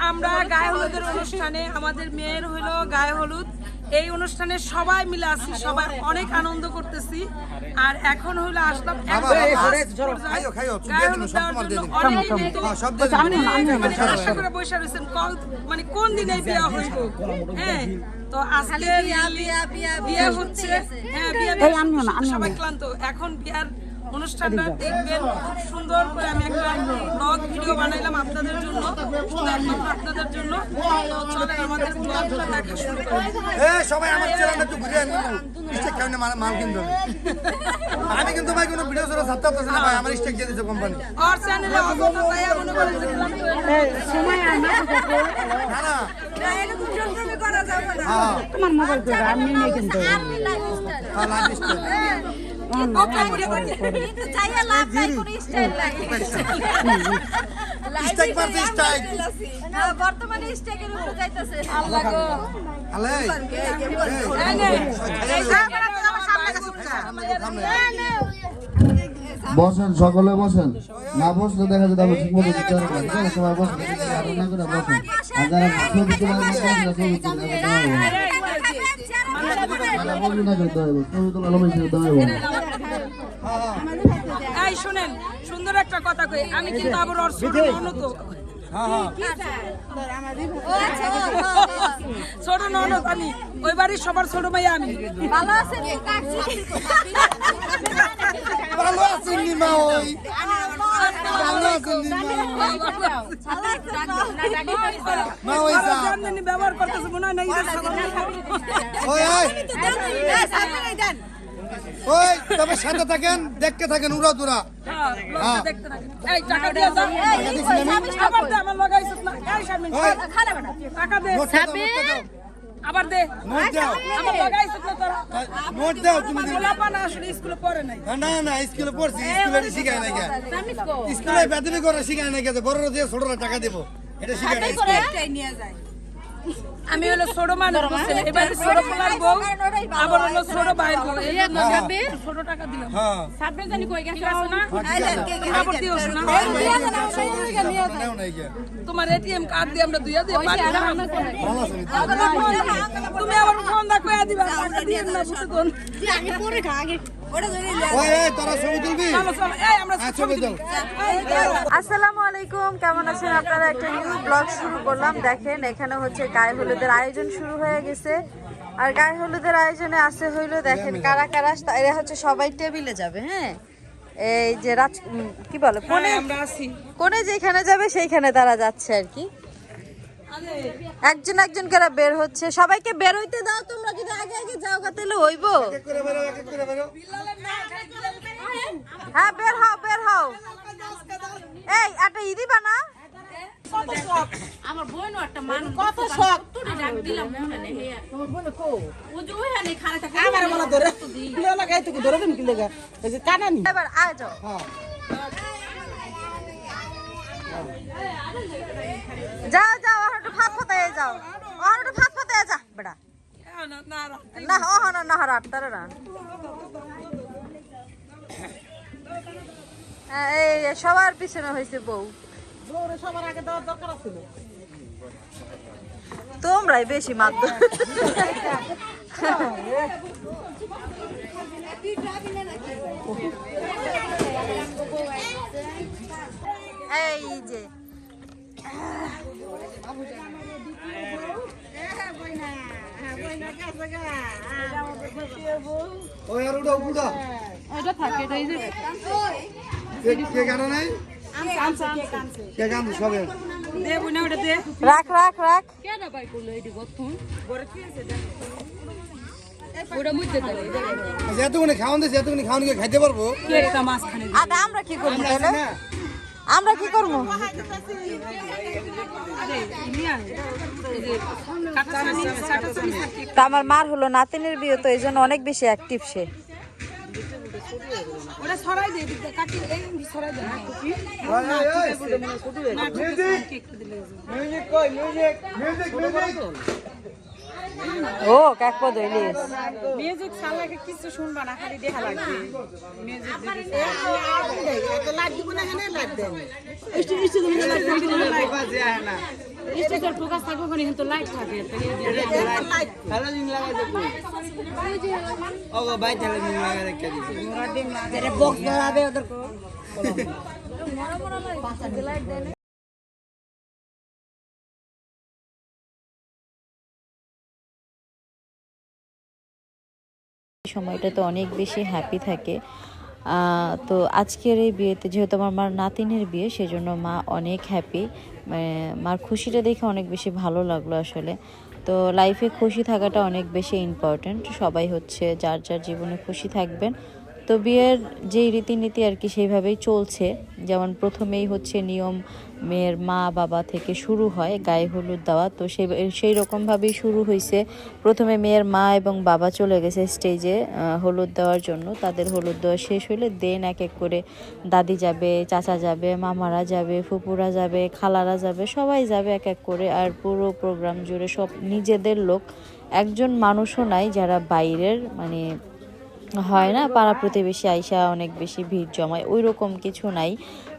আমরা গায়ে হলুদের অনুষ্ঠানে আমাদের মেয়ের হলো গায়ে হলুদ এই অনুষ্ঠানে সবাই মিলে আছি সবাই অনেক আনন্দ করতেছি আর এখন হলো আসলাম মানে কোন দিনে বিয়ে হইব হ্যাঁ তো আজকে বিয়ে হচ্ছে হ্যাঁ বিয়ে সবাই ক্লান্ত এখন বিয়ার অনুষ্ঠানটা দেখবেন খুব সুন্দর করে আমি একটা ব্লগ ভিডিও বানাইলাম আপনাদের জন্য আপনাদের জন্য চলে আমাদের ব্লগটা দেখা শুরু করি সবাই আমার চ্যানেলটা একটু ঘুরে আনি স্টেক কারণে মাল কিনতে হবে আমি কিন্তু ভাই কোনো ভিডিও ছাড়া ছাড়তে পারছি না ভাই আমার স্টেক দিয়ে দিয়েছে কোম্পানি আর চ্যানেলে অত তাই মনে করে সময় আর না না এরকম জন্য করা যাবে না তোমার মোবাইল করে আমি নেই কিন্তু আমি লাইভ স্টাইল কিন্তু চাইয়া লাভ নাই কোনো স্টাইল লাগে স্টেক পারতে স্টেক বর্তমানে স্টেকের উপরে যাইতাছে আল্লাহ গো আলে বসেন সকলে বসেন না বসলে দেখা যায় আমি ঠিক মতো দিতে পারবো না সবাই বসেন না করে বসেন আর যারা ছবি তোলা ছবি তোলা বলবো না করতে হবে ছবি তোলা লম্বা ছেড়ে দেওয়া হবে এই শুনেন সুন্দর একটা কথা কই আমি কিন্তু আবার ওর ছোট ননদ ছোট ননদ আমি ওই বাড়ির সবার ছোট ভাই আমি ভালো আছেন ভালো আছেন নি মা ওই ভালো আছেন নি মা ওই জানেন ব্যবহার করতেছ মনে হয় না ওই ওই তবে সাথে থাকেন দেখতে থাকেন উড়া দুরা দেখতে থাকেন এই টাকা দিয়ে যাও আবার দে আমার লাগাইছ না এই শামিন খানা বানা টাকা দে সাবে আবার দে নোট দাও আমার লাগাইছ না তোরা নোট দাও তুমি গোলাপা না আসলে স্কুলে পড়ে নাই না না স্কুলে পড়ছি স্কুলে শিখায় নাই স্কুলে প্রাথমিক করে শিখায় নাই বড়রা দিয়ে ছোটরা টাকা দেব এটা শিখায় নাই একটাই নিয়ে যায় আমি হলো ছোট মানুষ বলছেন এবার ছোট পোলার বউ আবার হলো ছোট ভাইয়ের বউ এই জন্য ছোট টাকা দিলাম হ্যাঁ সাববে জানি কই গেছে না আবার দিও না তোমার এটিএম কার্ড দিয়ে আমরা দুইয়া দিয়ে বাড়ি তুমি আবার ফোন দা কইয়া দিবা টাকা দিয়ে না বুঝছো কোন আমি পরে খা আগে ওটা ধরে ওই তোরা ছবি তুলবি চলো চলো এই আমরা ছবি দাও আসসালামু আলাইকুম কেমন আছেন আপনারা একটা নিউ ব্লগ শুরু করলাম দেখেন এখানে হচ্ছে গায়ে হলুদের আয়োজন শুরু হয়ে গেছে আর গায়ে হলুদের আয়োজনে আছে হইলো দেখেন কারা কারা এরা হচ্ছে সবাই টেবিলে যাবে হ্যাঁ এই যে রাজ কি বলে কোনে আমরা আছি কোনে যেখানে যাবে সেইখানে তারা যাচ্ছে আর কি একজন একজন করে বের হচ্ছে সবাইকে বের হইতে দাও তোমরা যদি আগে আগে যাও তাহলে হইবো হ্যাঁ বের হও এই একটা ইদি বানা আমার বোন একটা মানুষ কত শখ তুই ডাক দিলাম মনে নেই তোমার বোন কো ও যে ওখানে খাড়া থাকে আমার বলা ধরে দিলা লাগাই তো ধরে দিন কি লাগা এই যে কানানি এবার আয় যাও যাও যাও একটু ফাঁক ফতায় যাও একটু ফাঁক ফতায় যা বেটা না না রাত তারা না এই সবার পিছনে হয়েছে বউ সবার আগে দেওয়ার দরকার ছিল তোমরাই বেশি মাত্র এই যে ওই আর উড়া উড়া ওটা থাকে এটাই যে কে গানা নাই কে গান সবে দে বুনা ওটা দে রাখ কেডা বাই করলো এটি গথন বড় কি আছে দেখ ওটা মুইতে দাও যেতগুনে খাওয়ান দিছে যেতগুনে খাওয়ান গিয়ে খাইতে পারবো কে একটা মাছ খানে আটা আমরা কি করব তাহলে আমরা কি করব তা আমার মার হলো নাতিনের বিয়ে তো এই জন্য অনেক বেশি অ্যাক্টিভ সে ওটা ছড়াই দে কাটি এই ছড়াই দে মিউজিক কই মিউজিক ও কাকপদ ইলিশ মিউজিক চালাকে কিছু শুনবা না, খালি দেখা লাগবে। মিউজিক স্টেজের ফোকাস থাকবে, ওখানে কিন্তু লাইট থাকে। সময়টা তো অনেক বেশি হ্যাপি থাকে। তো আজকের এই বিয়েতে যেহেতু আমার মার নাতিনের বিয়ে, সেজন্য মা অনেক হ্যাপি। মার খুশিটা দেখে অনেক বেশি ভালো লাগলো আসলে। তো লাইফে খুশি থাকাটা অনেক বেশি ইম্পর্ট্যান্ট। সবাই হচ্ছে যার যার জীবনে খুশি থাকবেন। তো বিয়ের যেই রীতিনীতি আর কি সেইভাবেই চলছে। যেমন প্রথমেই হচ্ছে নিয়ম মেয়ের মা বাবা থেকে শুরু হয় গায়ে হলুদ দেওয়া। তো সেই রকমভাবেই শুরু হয়েছে। প্রথমে মেয়ের মা এবং বাবা চলে গেছে স্টেজে হলুদ দেওয়ার জন্য। তাদের হলুদ দেওয়া শেষ হলে দেন এক এক করে দাদি যাবে, চাচা যাবে, মামারা যাবে, ফুপুরা যাবে, খালারা যাবে, সবাই যাবে এক এক করে। আর পুরো প্রোগ্রাম জুড়ে সব নিজেদের লোক, একজন মানুষও নাই যারা বাইরের, মানে হয় না পাড়া প্রতিবেশী আইসা অনেক বেশি ভিড় জমায়, ওই রকম কিছু নাই।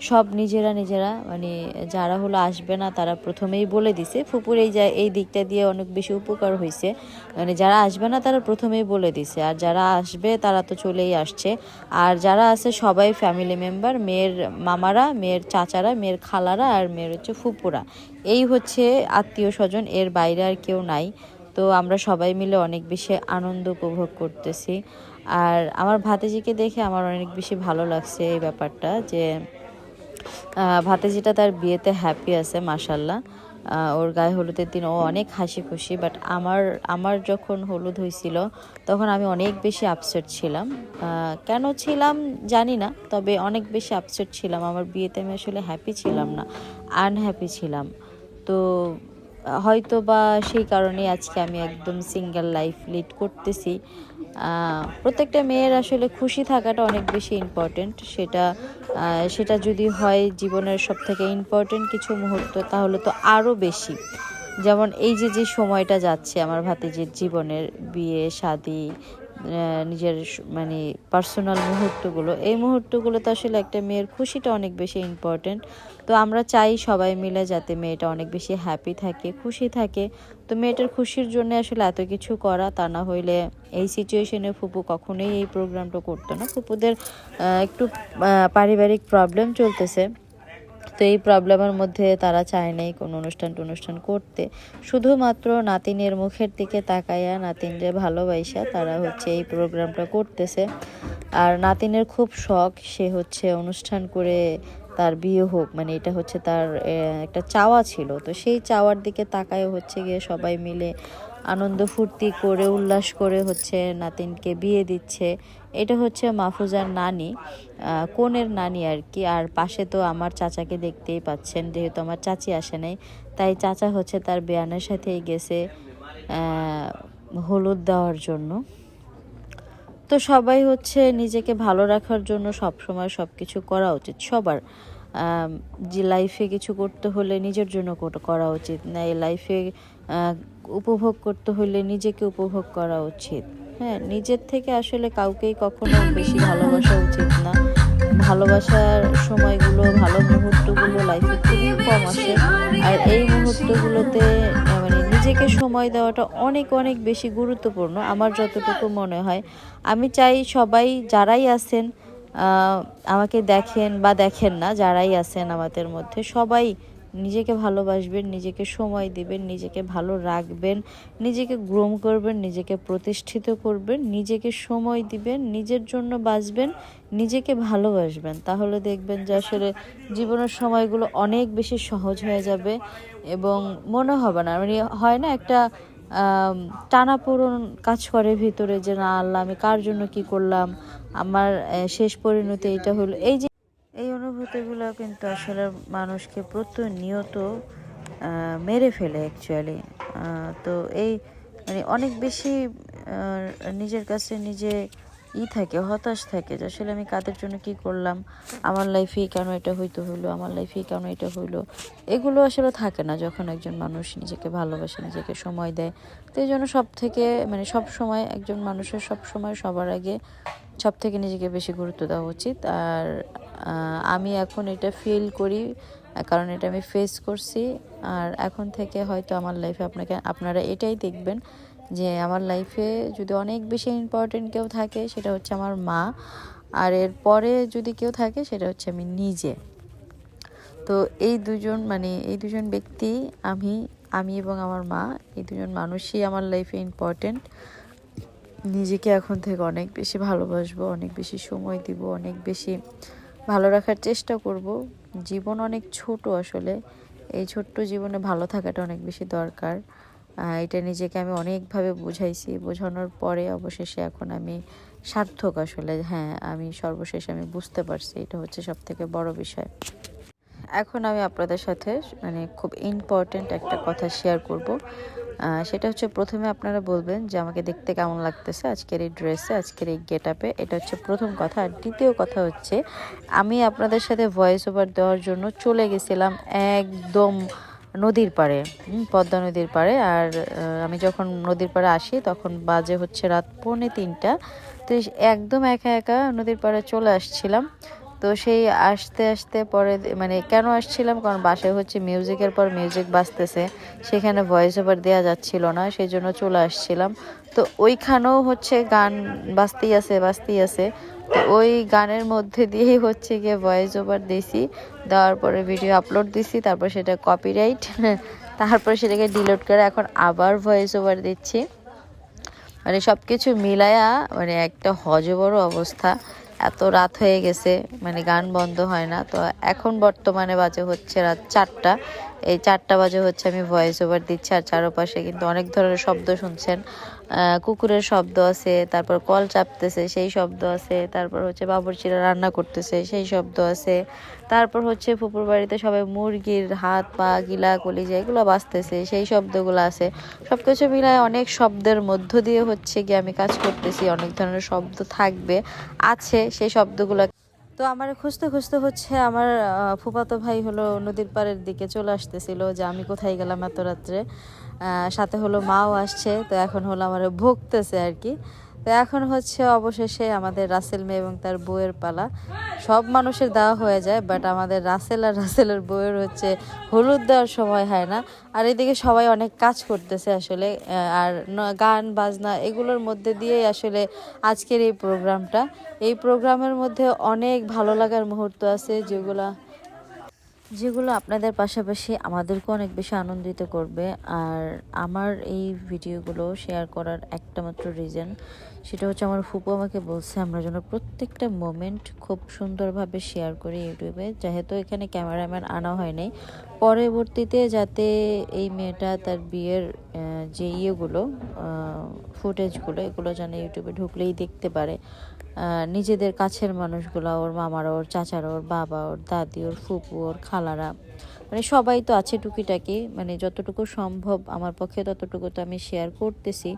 সব নিজেরা নিজেরা, মানে যারা হলো আসবে না তারা প্রথমেই বলে দিছে। ফুপুর এই দিকটা দিয়ে অনেক বেশি উপকার হয়েছে, মানে যারা আসবে না তারা প্রথমেই বলে দিছে, আর যারা আসবে তারা তো চলেই আসছে। আর যারা আছে সবাই ফ্যামিলি মেম্বার, মেয়ের মামারা, মেয়ের চাচারা, মেয়ের খালারা, আর মেয়ের হচ্ছে ফুপুরা, এই হচ্ছে আত্মীয় স্বজন, এর বাইরে আর কেউ নাই। তো আমরা সবাই মিলে অনেক বেশি আনন্দ উপভোগ করতেছি। আর আমার ভাতিজিকে দেখে আমার অনেক বেশি ভালো লাগছে এই ব্যাপারটা, যে ভাতিজিটা তার বিয়েতে হ্যাপি আছে মাশাল্লাহ। ওর গায়ে হলুদের দিন ও অনেক হাসি খুশি। বাট আমার যখন হলুদ হয়েছিল তখন আমি অনেক বেশি আপসেট ছিলাম। কেন ছিলাম জানি না, তবে অনেক বেশি আপসেট ছিলাম। আমার বিয়েতে আমি আসলে হ্যাপি ছিলাম না, আনহ্যাপি ছিলাম। তো হয়তো বা সেই কারণে আজকে আমি একদম সিঙ্গেল লাইফ লিড করতেছি। প্রত্যেকটা মেয়ের আসলে খুশি থাকাটা অনেক বেশি ইম্পর্টেন্ট। সেটা যদি হয় জীবনের সবথেকে ইম্পর্টেন্ট কিছু মুহূর্ত, তাহলে তো আরও বেশি। যেমন এই যে সময়টা যাচ্ছে আমার ভাতিজির জীবনের, বিয়ে শাদি, নিজের মানে পার্সোনাল মুহূর্তগুলো, এই মুহূর্তগুলোতে আসলে একটা মেয়ের খুশিটা অনেক বেশি ইম্পর্টেন্ট। তো আমরা চাই সবাই মিলে যাতে মেয়েটা অনেক বেশি হ্যাপি থাকে, খুশি থাকে। তো মেয়েটার খুশির জন্য আসলে এত কিছু করা, তা না হইলে এই সিচুয়েশনে ফুপু কখনোই এই প্রোগ্রামটা করতো না। ফুপুদের একটু পারিবারিক প্রবলেম চলতেছে, তো এই প্রবলেমের মধ্যে তারা চায় নাই কোনো অনুষ্ঠান করতে। শুধুমাত্র নাতিনের মুখের দিকে তাকাইয়া, নাতিনরে ভালোবাসা তারা হচ্ছে এই প্রোগ্রামটা করতেছে। আর নাতিনের খুব শখ, সে হচ্ছে অনুষ্ঠান করে তার বিয়ে হোক, মানে এটা হচ্ছে তার একটা চাওয়া ছিল। তো সেই চাওয়ার দিকে তাকায় হচ্ছে গিয়ে সবাই মিলে আনন্দ ফুর্তি করে উল্লাস করে হচ্ছে নাতিনকে বিয়ে দিচ্ছে। এটা হচ্ছে মাহফুজার নানি, কোনের নানি আর কি। আর পাশে তো আমার চাচাকে দেখতেই পাচ্ছেন, যেহেতু আমার চাচি আসে নাই, তাই চাচা হচ্ছে তার বেয়ানের সাথেই গেছে হলুদ দেওয়ার জন্য। তো সবাই হচ্ছে নিজেকে ভালো রাখার জন্য সবসময় সব কিছু করা উচিত সবার। যে লাইফে কিছু করতে হলে নিজের জন্য করা উচিত না, এই লাইফে উপভোগ করতে হলে নিজেকে উপভোগ করা উচিত। হ্যাঁ, নিজের থেকে আসলে কাউকেই কখনো বেশি ভালোবাসা উচিত না। ভালোবাসার সময়গুলো, ভালো মুহূর্তগুলো লাইফে খুবই কম আসে। আর এই মুহূর্তগুলোতে মানে নিজেকে সময় দেওয়াটা অনেক অনেক বেশি গুরুত্বপূর্ণ আমার যতটুকু মনে হয়। আমি চাই সবাই যারাই আছেন, আমাকে দেখেন বা দেখেন না, যারাই আছেন আমাদের মধ্যে, সবাই নিজেকে ভালোবাসবেন, নিজেকে সময় দিবেন, নিজেকে ভালো রাখবেন, নিজেকে গ্রোম করবেন, নিজেকে প্রতিষ্ঠিত করবেন, নিজেকে সময় দিবেন, নিজের জন্য বাঁচবেন, নিজেকে ভালোবাসবেন। তাহলে দেখবেন যে আসলে জীবনের সময়গুলো অনেক বেশি সহজ হয়ে যাবে এবং মনে হবে না, মানে হয় না একটা টানাপোড়েন কাজ করে ভিতরে, যে না আল্লাহ আমি কার জন্য কি করলাম, আমার শেষ পরিণতি এটা হলো। এই অনুভূতিগুলো কিন্তু আসলে মানুষকে প্রতিনিয়ত মেরে ফেলে অ্যাকচুয়ালি। তো এই মানে অনেক বেশি নিজের কাছে নিজে থাকে, হতাশ থাকে যে আসলে আমি কাদের জন্য কি করলাম, আমার লাইফে কেন এটা হইলো, আমার লাইফে কেন এটা হইলো। এগুলো আসলে থাকে না যখন একজন মানুষ নিজেকে ভালোবাসে, নিজেকে সময় দেয়। তো এই জন্য সব থেকে মানে সব সময় একজন মানুষের সব সময় সবার আগে সব থেকে নিজেকে বেশি গুরুত্ব দেওয়া উচিত। আর আমি এখন এটা ফিল করি, কারণ এটা আমি ফেস করছি। আর এখন থেকে হয়তো আমার লাইফে আপনারা এটাই দেখবেন যে আমার লাইফে যদি অনেক বেশি ইম্পর্টেন্ট কেউ থাকে সেটা হচ্ছে আমার মা, আর এরপরে যদি কেউ থাকে সেটা হচ্ছে আমি নিজে। তো এই দুজন ব্যক্তি, আমি এবং আমার মা, এই দুজন মানুষই আমার লাইফে ইম্পর্টেন্ট। নিজেকে এখন থেকে অনেক বেশি ভালোবাসবো, অনেক বেশি সময় দিব, অনেক বেশি ভালো রাখার চেষ্টা করব। জীবন অনেক ছোট আসলে, এই ছোট্ট জীবনে ভালো থাকাটা অনেক বেশি দরকার। এটা নিজেকে আমি অনেকভাবে বুঝাইছি, বোঝানোর পরে অবশেষে এখন আমি সার্থক আসলে। হ্যাঁ, আমি সর্বশেষ আমি বুঝতে পারছি, এটা হচ্ছে সব থেকে বড় বিষয়। এখন আমি আপনাদের সাথে খুব ইম্পর্টেন্ট একটা কথা শেয়ার করব। সেটা হচ্ছে, প্রথমে আপনারা বলবেন যে আমাকে দেখতে কেমন লাগতেছে আজকের এই ড্রেসে, আজকের এই গেট আপে। এটা হচ্ছে প্রথম কথা। আর দ্বিতীয় কথা হচ্ছে, আমি আপনাদের সাথে ভয়েস ওভার দেওয়ার জন্য চলে গেছিলাম একদম নদীর পাড়ে, পদ্মা নদীর পাড়ে। আর আমি যখন নদীর পাড়ে আসি তখন বাজে হচ্ছে রাত 2:45। তো একদম একা একা নদীর পাড়ে চলে আসছিলাম। তো সেই আসতে আসতে পরে কেন আসছিলাম, কারণ বাসায় হচ্ছে মিউজিকের পর মিউজিক বাজতেছে, সেখানে ভয়েস ওভার দেওয়া যাচ্ছিল না, সেই জন্য চলে আসছিলাম। তো ওইখানেও হচ্ছে গান বাজতেই আছে। তো ওই গানের মধ্যে দিয়েই হচ্ছে গিয়ে ভয়েস ওভার দিছি, দেওয়ার পরে ভিডিও আপলোড দিছি, তারপর সেটা কপিরাইট, তারপর সেটাকে ডিলিট করে এখন আবার ভয়েস ওভার দিচ্ছি। সব কিছু মিলায়া একটা হজবড় অবস্থা। এত রাত হয়ে গেছে, গান বন্ধ হয় না। তো এখন বর্তমানে বাজে হচ্ছে রাত 4টা। এই 4টা বাজে হচ্ছে আমি ভয়েস ওভার দিচ্ছি। আর চারপাশে কিন্তু অনেক ধরনের শব্দ শুনছেন, কুকুরের শব্দ আছে, তারপর কল চাপতেছে সেই শব্দ আছে, তারপর হচ্ছে বাবুর্চিরা রান্না করতেছে সেই শব্দ আছে, তারপর হচ্ছে ফুপুর বাড়িতে সবাই মুরগির হাত পা গিলা কলিজা এগুলো বাজতেছে সেই শব্দগুলো আছে। সব কিছু মিলায় অনেক শব্দের মধ্য দিয়ে হচ্ছে গিয়ে আমি কাজ করতেছি। অনেক ধরনের শব্দ থাকবে, আছে সেই শব্দগুলো। তো আমার খুঁজতে খুঁজতে হচ্ছে আমার ফুফাতো ভাই হলো নদীর পাড়ের দিকে চলে আসতেছিল যে আমি কোথায় গেলাম এত রাত্রে। সাথে হলো মাও আসছে, তো এখন হলো আমার ভুগতেছে আর কি। তো এখন হচ্ছে অবশেষে আমাদের রাসেল মেয়ে এবং তার বউয়ের পালা। সব মানুষের দেওয়া হয়ে যায়, বাট আমাদের রাসেলের বউয়ের হচ্ছে হলুদ দেওয়ার সময় হয় না। আর এদিকে সবাই অনেক কাজ করতেছে আসলে, আর গান বাজনা এগুলোর মধ্যে দিয়েই আসলে আজকের এই প্রোগ্রামটা। এই প্রোগ্রামের মধ্যে অনেক ভালো লাগার মুহূর্ত আছে, যেগুলো আপনাদের পাশাপাশি আমাদেরকেও অনেক বেশি আনন্দিত করবে। আর আমার এই ভিডিওগুলো শেয়ার করার একটা মাত্র রিজন, সেটা হচ্ছে আমার ফুপু আমাকে বলছে আমরা যেন প্রত্যেকটা মোমেন্ট খুব সুন্দরভাবে শেয়ার করি ইউটিউবে। যেহেতু এখানে ক্যামেরাম্যান আনা হয় নাই, পরবর্তীতে যাতে এই মেয়েটা তার বিয়ের যে ফুটেজগুলো এগুলো যেন ইউটিউবে ঢুকলেই দেখতে পারে। নিজেদের কাছের মানুষগুলো, ওর মামারা, ওর চাচারা, ওর বাবা, ওর দাদি, ওর ফুপু, ওর খালারা, সবাই তো আছে টুকিটাকি। যতটুকু সম্ভব আমার পক্ষে ততটুকু তো আমি শেয়ার করতেছি।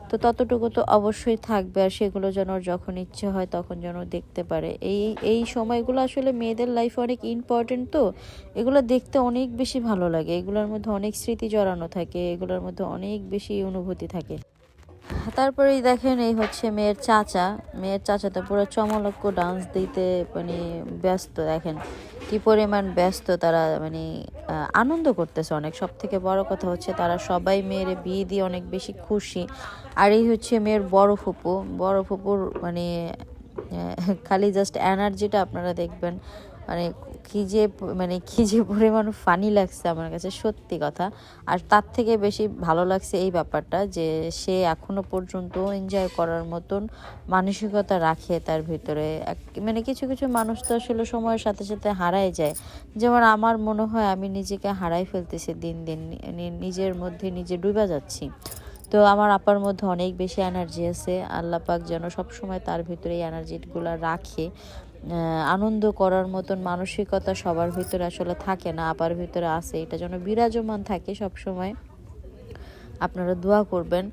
তো ততটুকু তো অবশ্যই থাকবে, আর সেগুলো যেন যখন ইচ্ছে হয় তখন যেন দেখতে পারে। এই সময়গুলো আসলে মেয়েদের লাইফে অনেক ইম্পর্টেন্ট। তো এগুলো দেখতে অনেক বেশি ভালো লাগে, এগুলোর মধ্যে অনেক স্মৃতি জড়ানো থাকে, এগুলোর মধ্যে অনেক বেশি অনুভূতি থাকে। তারপরেই দেখেন এই হচ্ছে মেয়ের চাচা তো পুরো চমলক্ষ ডান্স দিতে ব্যস্ত। দেখেন কি পরিমাণ ব্যস্ত তারা, আনন্দ করতেছে অনেক। সব থেকে বড় কথা হচ্ছে তারা সবাই মেয়ের বিয়ে দিয়ে অনেক বেশি খুশি। আর এই হচ্ছে মেয়ের বড় ফুপুর খালি জাস্ট এনার্জিটা আপনারা দেখবেন, কি যে পরিমাণ ফানি লাগছে আমার কাছে, সত্যি কথা। আর তার থেকে বেশি ভালো লাগছে এই ব্যাপারটা যে সে এখনো পর্যন্ত এনজয় করার মতন মানসিকতা রাখে তার ভিতরে। কিছু কিছু মানুষ তো আসলে সময়ের সাথে সাথে হারায় যায়, যেমন আমার মনে হয় আমি নিজেকে হারাই ফেলতেছি দিন দিন, নিজের মধ্যে নিজে ডুবে যাচ্ছি। তো আমার আপার মধ্যে অনেক বেশি এনার্জি আছে, আল্লাহ পাক যেন সবসময় তার ভিতরে এই এনার্জিগুলো রাখে। আনন্দ করার মতন মানসিকতা সবার ভিতরে আসলে থাকে না, আপার ভিতরে আছে, এটা যেন বিরাজমান থাকে সব সময়। আপনারা দোয়া করবেন।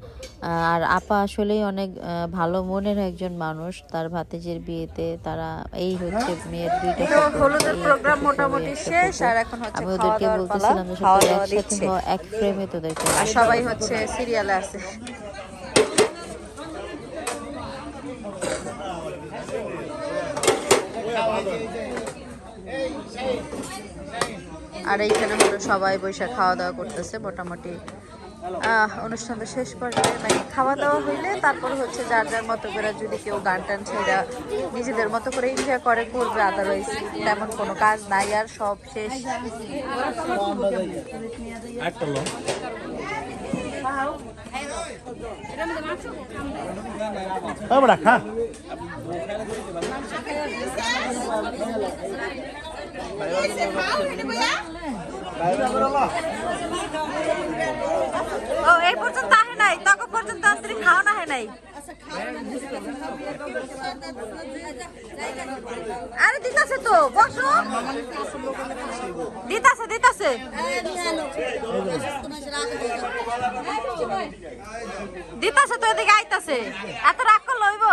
আর আপা আসলেই অনেক ভালো মনের একজন মানুষ। তার ভাতিজির বিয়েতে তারা এই হচ্ছে মেয়ের দুইটা তো হলুদের প্রোগ্রাম মোটামুটি শেষ, আর এখন হচ্ছে আমি খাওয়া ওদেরকে দাওয়ার পালা। বলতেছিলাম যে খাওয়া সবাই দাওয়া একসাথে দিচ্ছে হও, এক ফ্রেমে তোদেরকে আর সবাই হচ্ছে সিরিয়ালে আছে। আর এইখানে হলো সবাই বসে খাওয়া দাওয়া করতেছে। মোটামুটি অনুষ্ঠানটা শেষ পর্যায়ে মানে খাওয়া দাওয়া হইলে তারপর হচ্ছে যার যার মতো করে যদি কেউ গান টান ছেড়া নিজেদের মতো করে এনজয় করে করবে, আদারওয়াইজ তেমন কোনো কাজ নাই আর সব শেষ। ও এই পর্যন্ত আহে নাই, তখন পর্যন্ত অন্তরি খাওয়া না হয় নাই। আরে দিতাছে তো, বসো। দিতাছে দিতাছে দিতাছে তো, এদিকে আইতাছে। এত রাগ করলে হইব?